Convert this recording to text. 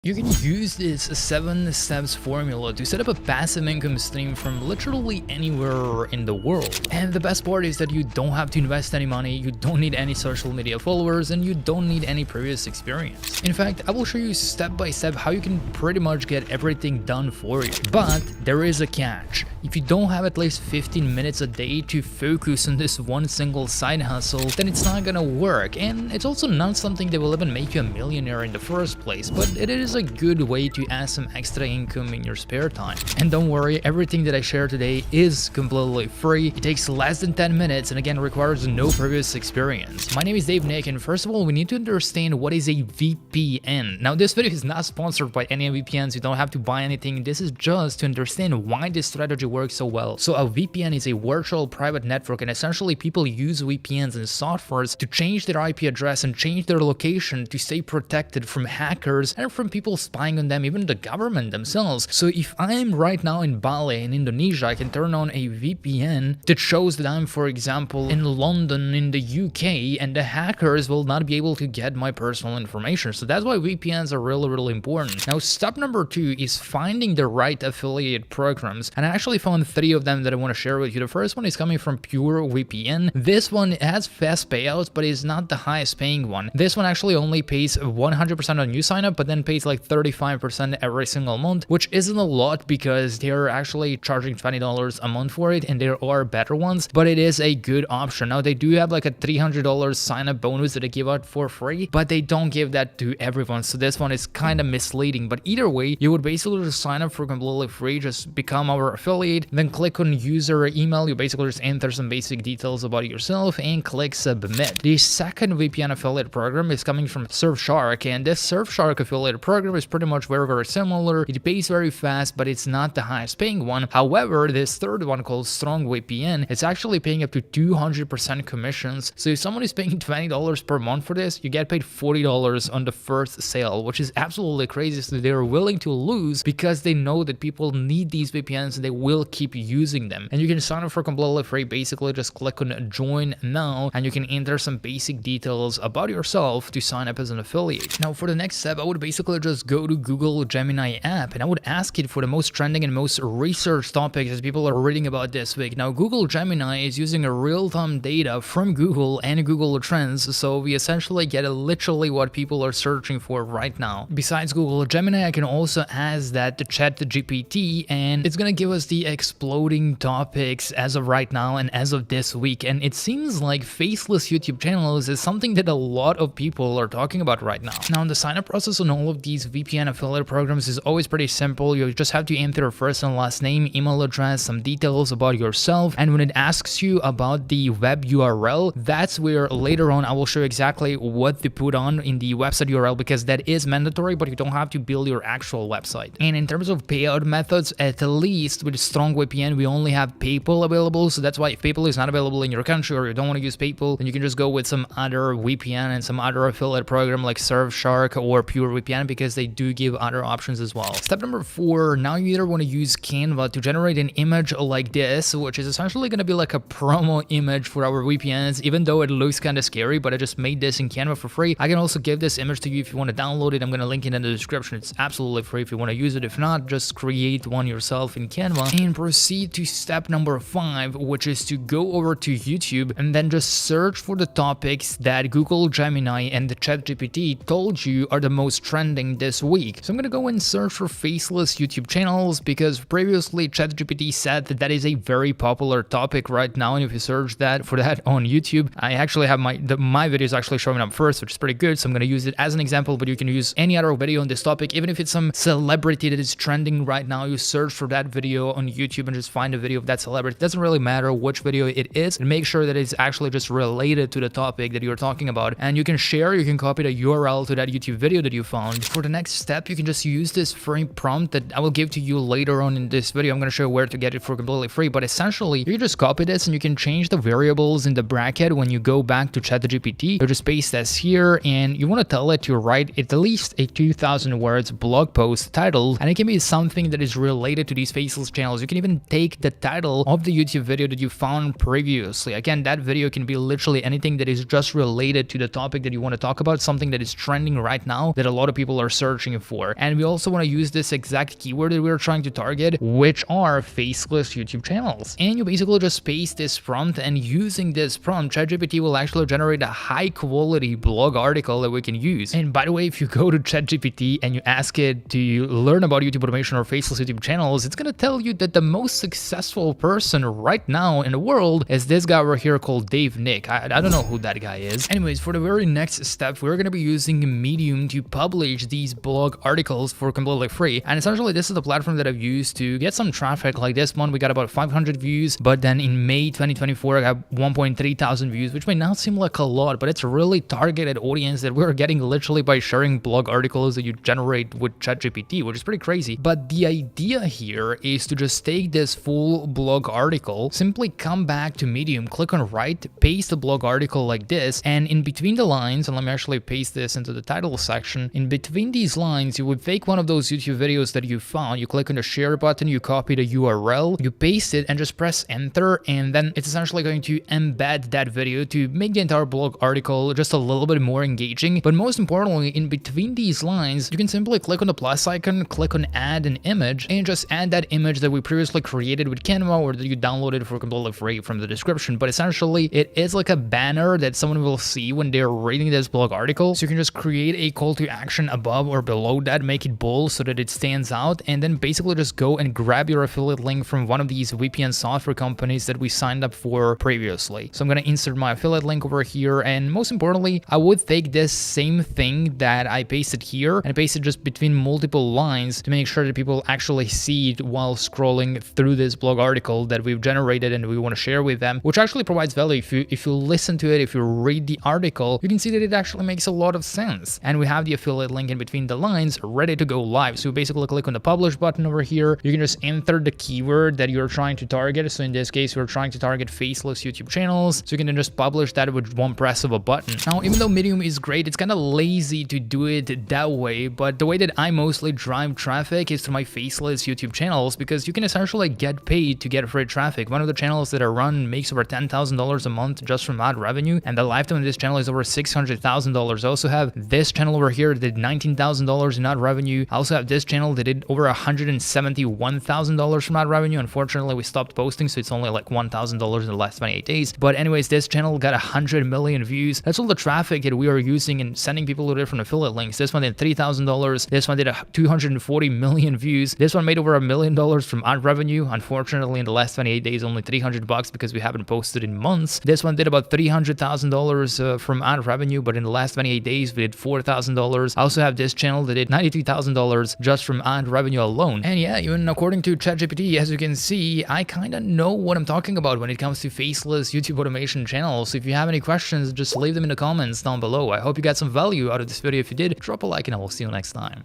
You can use this 7 steps formula to set up a passive income stream from literally anywhere in the world. And the best part is that you don't have to invest any money, you don't need any social media followers, and you don't need any previous experience. In fact, I will show you step by step how you can pretty much get everything done for you. But there is a catch. If you don't have at least 15 minutes a day to focus on this one single side hustle, then it's not gonna work. And it's also not something that will even make you a millionaire in the first place, but it is a good way to add some extra income in your spare time. And don't worry, everything that I share today is completely free. It takes less than 10 minutes and again requires no previous experience. My name is Dave Nick, and first of all, we need to understand what is a VPN. Now, this video is not sponsored by any VPNs. You don't have to buy anything. This is just to understand why this strategy works so well. So a VPN is a virtual private network, and essentially people use VPNs and softwares to change their IP address and change their location to stay protected from hackers and from people spying on them, even the government themselves. So if I'm right now in Bali in Indonesia, I can turn on a VPN that shows that I'm, for example, in London in the UK, and the hackers will not be able to get my personal information. So that's why VPNs are really important. Now, step number 2 is finding the right affiliate programs, and I actually found 3 of them that I want to share with you. The first one is coming from Pure VPN. This one has fast payouts, but is not the highest paying one. This one actually only pays 100% on new sign up, but then pays like 35% every single month, which isn't a lot because they're actually charging $20 a month for it, and there are better ones, but it is a good option. Now, they do have like a $300 sign up bonus that they give out for free, but they don't give that to everyone, so this one is kind of misleading. But either way, you would basically just sign up for completely free, just become our affiliate, then click on user email. You basically just enter some basic details about yourself and click submit. The second VPN affiliate program is coming from Surfshark, and this Surfshark affiliate program is pretty much very similar. It pays very fast, but it's not the highest paying one. However, this third one called Strong VPN, it's actually paying up to 200% commissions. So if someone is paying $20 per month for this, you get paid $40 on the first sale, which is absolutely crazy. So they're willing to lose because they know that people need these VPNs and they will keep using them. And you can sign up for completely free. Basically, just click on join now, and you can enter some basic details about yourself to sign up as an affiliate. Now, for the next step, I would basically just go to Google Gemini app, and I would ask it for the most trending and most researched topics that people are reading about this week. Now, Google Gemini is using a real-time data from Google and Google Trends, so we essentially get literally what people are searching for right now. Besides Google Gemini, I can also ask that to ChatGPT, and it's gonna give us the exploding topics as of right now and as of this week. And it seems like faceless YouTube channels is something that a lot of people are talking about right now. Now, the sign-up process on all of these VPN affiliate programs is always pretty simple. You just have to enter your first and last name, email address, some details about yourself, and when it asks you about the web URL, that's where later on I will show you exactly what to put on in the website URL, because that is mandatory, but you don't have to build your actual website. And in terms of payout methods, at least with Strong VPN, we only have PayPal available. So that's why if PayPal is not available in your country, or you don't want to use PayPal, then you can just go with some other VPN and some other affiliate program like Surfshark or Pure VPN, because they do give other options as well. Step number 4, now you either want to use Canva to generate an image like this, which is essentially going to be like a promo image for our VPNs, even though it looks kind of scary, but I just made this in Canva for free. I can also give this image to you if you want to download it. I'm going to link it in the description. It's absolutely free if you want to use it. If not, just create one yourself in Canva and proceed to step number 5, which is to go over to YouTube and then just search for the topics that Google Gemini and the ChatGPT told you are the most trending this week. So I'm gonna go and search for faceless YouTube channels, because previously ChatGPT said that that is a very popular topic right now, and if you search that for that on YouTube, I actually have my video is actually showing up first, which is pretty good. So I'm gonna use it as an example, but you can use any other video on this topic, even if it's some celebrity that is trending right now. You search for that video on YouTube and just find a video of that celebrity. It doesn't really matter which video it is, and make sure that it's actually just related to the topic that you're talking about. And you can share, you can copy the URL to that YouTube video that you found. For the next step, you can just use this free prompt that I will give to you later on in this video. I'm going to show you where to get it for completely free, but essentially you can just copy this and you can change the variables in the bracket when you go back to ChatGPT. You just paste this here, and you want to tell it to write at least a 2,000 words blog post title, and it can be something that is related to these faceless channels. You can even take the title of the YouTube video that you found previously. Again, that video can be literally anything that is just related to the topic that you want to talk about, something that is trending right now that a lot of people are are searching for. And we also want to use this exact keyword that we're trying to target, which are faceless YouTube channels. And you basically just paste this prompt, and using this prompt, ChatGPT will actually generate a high quality blog article that we can use. And by the way, if you go to ChatGPT and you ask it to learn about YouTube automation or faceless YouTube channels, it's gonna tell you that the most successful person right now in the world is this guy over here called Dave Nick. I don't know who that guy is. Anyways, for the very next step, we're gonna be using Medium to publish these blog articles for completely free. And essentially, this is the platform that I've used to get some traffic. Like this one, we got about 500 views, but then in May 2024, I got 1.3 thousand views, which may not seem like a lot, but it's a really targeted audience that we're getting literally by sharing blog articles that you generate with ChatGPT, which is pretty crazy. But the idea here is to just take this full blog article, simply come back to Medium, click on write, paste the blog article like this, and in between the lines, and let me actually paste this into the title section, in between these lines, you would take one of those YouTube videos that you found, you click on the share button, you copy the URL, you paste it, and just press enter, and then it's essentially going to embed that video to make the entire blog article just a little bit more engaging. But most importantly, in between these lines, you can simply click on the plus icon, click on add an image, and just add that image that we previously created with Canva or that you downloaded for completely free from the description. But essentially, it is like a banner that someone will see when they're reading this blog article. So you can just create a call to action above or below that, make it bold so that it stands out, and then basically just go and grab your affiliate link from one of these VPN software companies that we signed up for previously. So I'm going to insert my affiliate link over here, and most importantly, I would take this same thing that I pasted here and paste it just between multiple lines to make sure that people actually see it while scrolling through this blog article that we've generated and we want to share with them, which actually provides value. If you listen to it, if you read the article, you can see that it actually makes a lot of sense. And we have the affiliate link in between the lines ready to go live. So basically click on the publish button over here. You can just enter the keyword that you're trying to target. So in this case, we're trying to target faceless YouTube channels. So you can then just publish that with one press of a button. Now, even though Medium is great, it's kind of lazy to do it that way. But the way that I mostly drive traffic is through my faceless YouTube channels, because you can essentially get paid to get free traffic. One of the channels that I run makes over $10,000 a month just from ad revenue, and the lifetime of this channel is over $600,000. I also have this channel over here that did $19,000 in ad revenue. I also have this channel that did over $171,000 from ad revenue. Unfortunately, we stopped posting, so it's only like $1,000 in the last 28 days. But anyways, this channel got 100 million views. That's all the traffic that we are using and sending people to different affiliate links. This one did $3,000. This one did 240 million views. This one made over $1 million from ad revenue. Unfortunately, in the last 28 days, only $300 because we haven't posted in months. This one did about $300,000 from ad revenue, but in the last 28 days, we did $4,000. I also have this channel that did $93,000 just from ad revenue alone. And yeah, even according to ChatGPT, as you can see, I kind of know what I'm talking about when it comes to faceless YouTube automation channels. So if you have any questions, just leave them in the comments down below. I hope you got some value out of this video. If you did, drop a like and I will see you next time.